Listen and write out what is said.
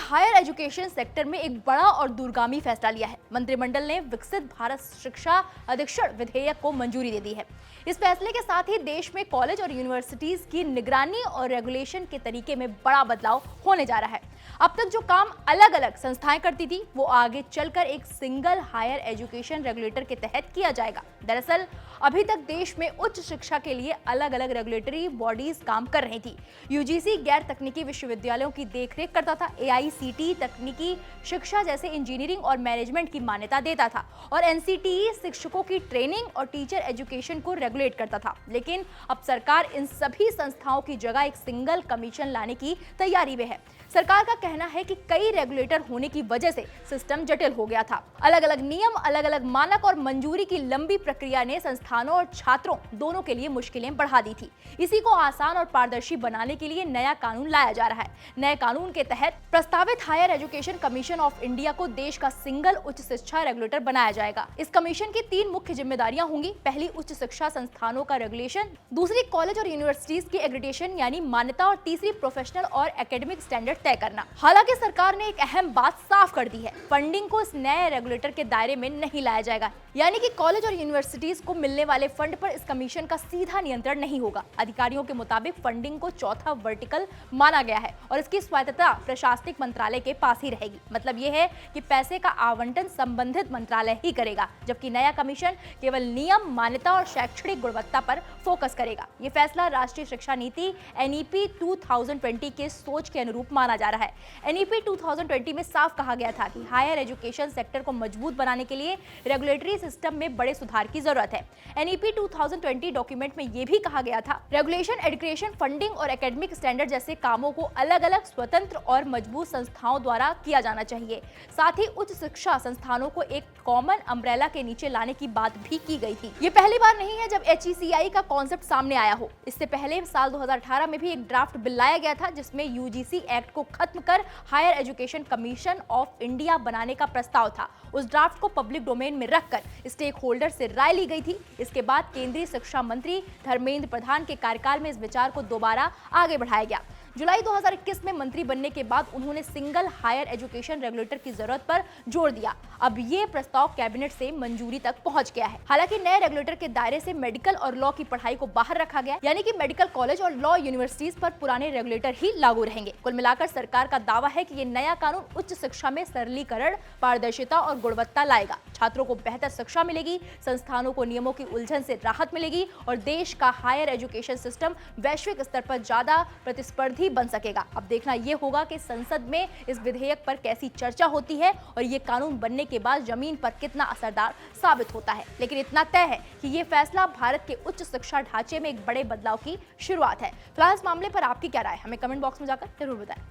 Higher education sector में एक बड़ा और दूरगामी फैसला लिया है। मंत्रिमंडल ने विकसित भारत शिक्षा अधिक्षण विधेयक को मंजूरी दे दी है। इस फैसले के साथ ही देश में कॉलेज और यूनिवर्सिटीज की निगरानी और रेगुलेशन के तरीके में बड़ा बदलाव होने जा रहा है। अब तक जो काम अलग अलग संस्थाएं करती थी, वो आगे चलकर एक सिंगल हायर एजुकेशन रेगुलेटर के तहत किया जाएगा। दरअसल अभी तक देश में उच्च शिक्षा के लिए अलग अलग रेगुलेटरी बॉडीज काम कर रही थी। यूजीसी गैर तकनीकी विश्वविद्यालयों की देखरेख करता था, एआईसीटीई तकनीकी शिक्षा जैसे इंजीनियरिंग और मैनेजमेंट की मान्यता देता था, और एनसीटीई शिक्षकों की ट्रेनिंग और टीचर एजुकेशन को रेगुलेट करता था। लेकिन अब सरकार इन सभी संस्थाओं की जगह एक सिंगल कमीशन लाने की तैयारी में है। सरकार का कहना है कि कई रेगुलेटर होने की वजह से सिस्टम जटिल हो गया था। अलग अलग नियम, अलग अलग मानक और मंजूरी की लंबी प्रक्रिया ने संस्थानों और छात्रों दोनों के लिए मुश्किलें बढ़ा दी थी। इसी को आसान और पारदर्शी बनाने के लिए नया कानून लाया जा रहा है। नए कानून के तहत प्रस्तावित higher education commission of India को देश का सिंगल उच्च शिक्षा रेगुलेटर बनाया जाएगा। इस कमीशन की 3 मुख्य जिम्मेदारियां होंगी। पहली, उच्च शिक्षा संस्थानों का रेगुलेशन। दूसरी, कॉलेज और यूनिवर्सिटीज की एग्रीडेशन यानी मान्यता। और तीसरी, प्रोफेशनल और एकेडमिक स्टैंडर्ड तय करना। हालांकि सरकार ने एक अहम बात साफ कर दी है, फंडिंग को इस नए रेगुलेटर के दायरे में नहीं लाया जाएगा। यानी कि कॉलेज और यूनिवर्सिटीज को मिलने वाले फंड पर इस कमीशन का सीधा नियंत्रण नहीं होगा। अधिकारियों के मुताबिक फंडिंग को चौथा वर्टिकल माना गया है और इसकी स्वायत्तता प्रशासनिक मंत्रालय के पास ही रहेगी। मतलब यह है कि पैसे का आवंटन संबंधित मंत्रालय ही करेगा, जबकि नया कमीशन केवल नियम, मान्यता और शैक्षणिक गुणवत्ता पर फोकस करेगा। ये फैसला राष्ट्रीय शिक्षा नीति एनईपी 2020 के सोच के अनुरूप माना जा रहा है। एनईपी 2020 में साफ कहा गया था कि हायर एजुकेशन सेक्टर को मजबूत बनाने के लिए रेगुलेटरी सिस्टम में बड़े सुधार की जरूरत है। एनईपी 2020 डॉक्यूमेंट में यह भी कहा गया था, रेगुलेशन, एजुकेशन, फंडिंग और एकेडमिक स्टैंडर्ड जैसे कामों को अलग अलग स्वतंत्र और मजबूत संस्थाओं द्वारा किया जाना चाहिए। साथ ही उच्च शिक्षा संस्थानों को एक कॉमन अम्ब्रेला के नीचे लाने की बात भी की गई थी। ये पहली बार नहीं है जब एचईसीआई का कॉन्सेप्ट सामने आया हो। इससे पहले साल 2018 में भी एक ड्राफ्ट बिल लाया गया था, जिसमें यूजीसी एक्ट को खत्म कर higher education commission of India बनाने का प्रस्ताव था। उस ड्राफ्ट को पब्लिक डोमेन में रखकर स्टेक होल्डर से राय ली गई थी। इसके बाद केंद्रीय शिक्षा मंत्री धर्मेंद्र प्रधान के कार्यकाल में इस विचार को दोबारा आगे बढ़ाया गया। जुलाई 2021 में मंत्री बनने के बाद उन्होंने सिंगल हायर एजुकेशन रेगुलेटर की जरूरत पर जोर दिया। अब ये प्रस्ताव कैबिनेट से मंजूरी तक पहुंच गया है। हालांकि नए रेगुलेटर के दायरे से मेडिकल और लॉ की पढ़ाई को बाहर रखा गया, यानी कि मेडिकल कॉलेज और लॉ यूनिवर्सिटीज पर पुराने रेगुलेटर ही लागू रहेंगे। कुल मिलाकर सरकार का दावा है कि ये नया कानून उच्च शिक्षा में सरलीकरण, पारदर्शिता और गुणवत्ता लाएगा। छात्रों को बेहतर शिक्षा मिलेगी, संस्थानों को नियमों की उलझन से राहत मिलेगी और देश का हायर एजुकेशन सिस्टम वैश्विक स्तर पर ज्यादा प्रतिस्पर्धी बन सकेगा। अब देखना यह होगा कि संसद में इस विधेयक पर कैसी चर्चा होती है और ये कानून बनने के बाद जमीन पर कितना असरदार साबित होता है। लेकिन इतना तय है कि ये फैसला भारत के उच्च शिक्षा ढांचे में एक बड़े बदलाव की शुरुआत है। फिलहाल इस मामले पर आपकी क्या राय है, हमें कमेंट बॉक्स में जाकर जरूर बताएं।